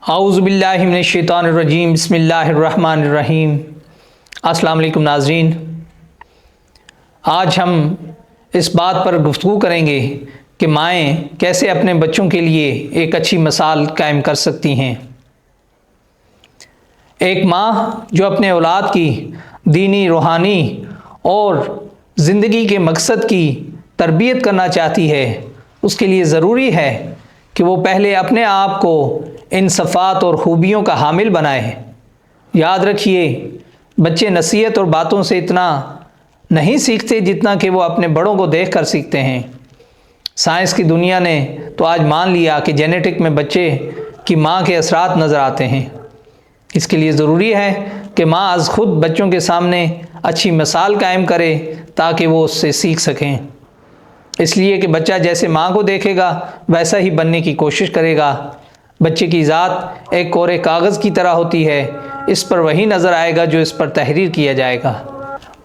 اعوذ باللہ من الشیطان الرجیم، بسم اللہ الرحمن الرحیم۔ السلام علیکم ناظرین، آج ہم اس بات پر گفتگو کریں گے کہ مائیں کیسے اپنے بچوں کے لیے ایک اچھی مثال قائم کر سکتی ہیں۔ ایک ماں جو اپنے اولاد کی دینی، روحانی اور زندگی کے مقصد کی تربیت کرنا چاہتی ہے، اس کے لیے ضروری ہے کہ وہ پہلے اپنے آپ کو ان صفات اور خوبیوں کا حامل بنائے۔ یاد رکھیے، بچے نصیحت اور باتوں سے اتنا نہیں سیکھتے جتنا کہ وہ اپنے بڑوں کو دیکھ کر سیکھتے ہیں۔ سائنس کی دنیا نے تو آج مان لیا کہ جینیٹک میں بچے کی ماں کے اثرات نظر آتے ہیں۔ اس کے لیے ضروری ہے کہ ماں از خود بچوں کے سامنے اچھی مثال قائم کرے تاکہ وہ اس سے سیکھ سکیں۔ اس لیے کہ بچہ جیسے ماں کو دیکھے گا ویسا ہی بننے کی کوشش کرے گا۔ بچے کی ذات ایک کورے کاغذ کی طرح ہوتی ہے، اس پر وہی نظر آئے گا جو اس پر تحریر کیا جائے گا۔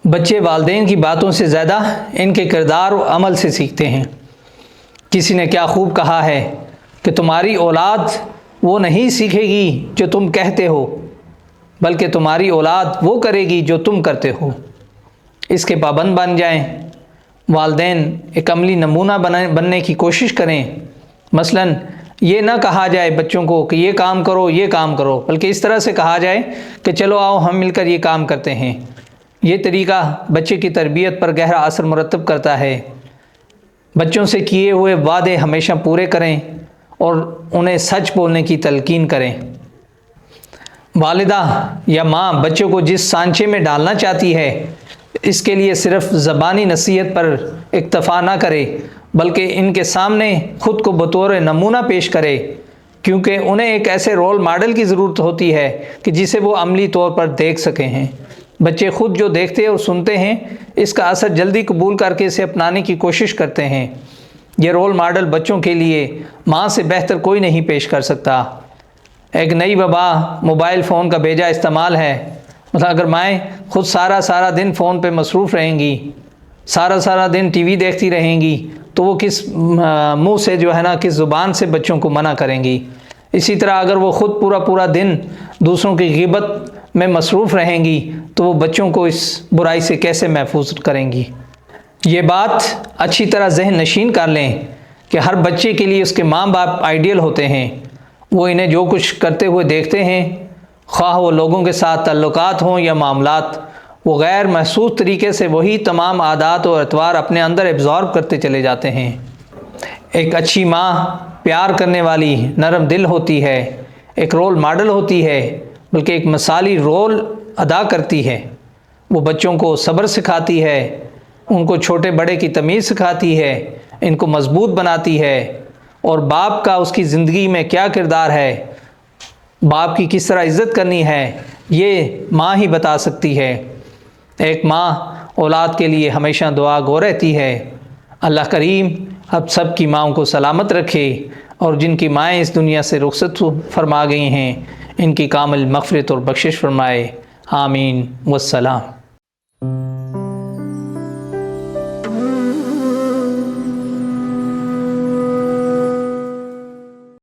بچے والدین کی باتوں سے زیادہ ان کے کردار و عمل سے سیکھتے ہیں۔ کسی نے کیا خوب کہا ہے کہ تمہاری اولاد وہ نہیں سیکھے گی جو تم کہتے ہو، بلکہ تمہاری اولاد وہ کرے گی جو تم کرتے ہو۔ اس کے پابند بن جائیں۔ والدین ایک عملی نمونہ بننے کی کوشش کریں۔ مثلاً یہ نہ کہا جائے بچوں کو کہ یہ کام کرو، یہ کام کرو، بلکہ اس طرح سے کہا جائے کہ چلو آؤ ہم مل کر یہ کام کرتے ہیں۔ یہ طریقہ بچے کی تربیت پر گہرا اثر مرتب کرتا ہے۔ بچوں سے کیے ہوئے وعدے ہمیشہ پورے کریں اور انہیں سچ بولنے کی تلقین کریں۔ والدہ یا ماں بچوں کو جس سانچے میں ڈالنا چاہتی ہے، اس کے لیے صرف زبانی نصیحت پر اکتفا نہ کرے، بلکہ ان کے سامنے خود کو بطور نمونہ پیش کرے، کیونکہ انہیں ایک ایسے رول ماڈل کی ضرورت ہوتی ہے کہ جسے وہ عملی طور پر دیکھ سکیں ہیں۔ بچے خود جو دیکھتے اور سنتے ہیں، اس کا اثر جلدی قبول کر کے اسے اپنانے کی کوشش کرتے ہیں۔ یہ رول ماڈل بچوں کے لیے ماں سے بہتر کوئی نہیں پیش کر سکتا۔ ایک نئی وبا موبائل فون کا بیجا استعمال ہے۔ مثلا اگر مائیں خود سارا دن فون پہ مصروف رہیں گی، سارا دن ٹی وی دیکھتی رہیں گی، تو وہ کس منہ سے کس زبان سے بچوں کو منع کریں گی۔ اسی طرح اگر وہ خود پورا دن دوسروں کی غیبت میں مصروف رہیں گی تو وہ بچوں کو اس برائی سے کیسے محفوظ کریں گی۔ یہ بات اچھی طرح ذہن نشین کر لیں کہ ہر بچے کے لیے اس کے ماں باپ آئیڈیل ہوتے ہیں۔ وہ انہیں جو کچھ کرتے ہوئے دیکھتے ہیں، خواہ وہ لوگوں کے ساتھ تعلقات ہوں یا معاملات، وہ غیر محسوس طریقے سے وہی تمام عادات اور اطوار اپنے اندر ایبزارب کرتے چلے جاتے ہیں۔ ایک اچھی ماں پیار کرنے والی، نرم دل ہوتی ہے، ایک رول ماڈل ہوتی ہے، بلکہ ایک مثالی رول ادا کرتی ہے۔ وہ بچوں کو صبر سکھاتی ہے، ان کو چھوٹے بڑے کی تمیز سکھاتی ہے، ان کو مضبوط بناتی ہے، اور باپ کا اس کی زندگی میں کیا کردار ہے، باپ کی کس طرح عزت کرنی ہے، یہ ماں ہی بتا سکتی ہے۔ ایک ماں اولاد کے لیے ہمیشہ دعا گو رہتی ہے۔ اللہ کریم اب سب کی ماؤں کو سلامت رکھے، اور جن کی مائیں اس دنیا سے رخصت فرما گئی ہیں، ان کی کامل مغفرت اور بخشش فرمائے۔ آمین والسلام۔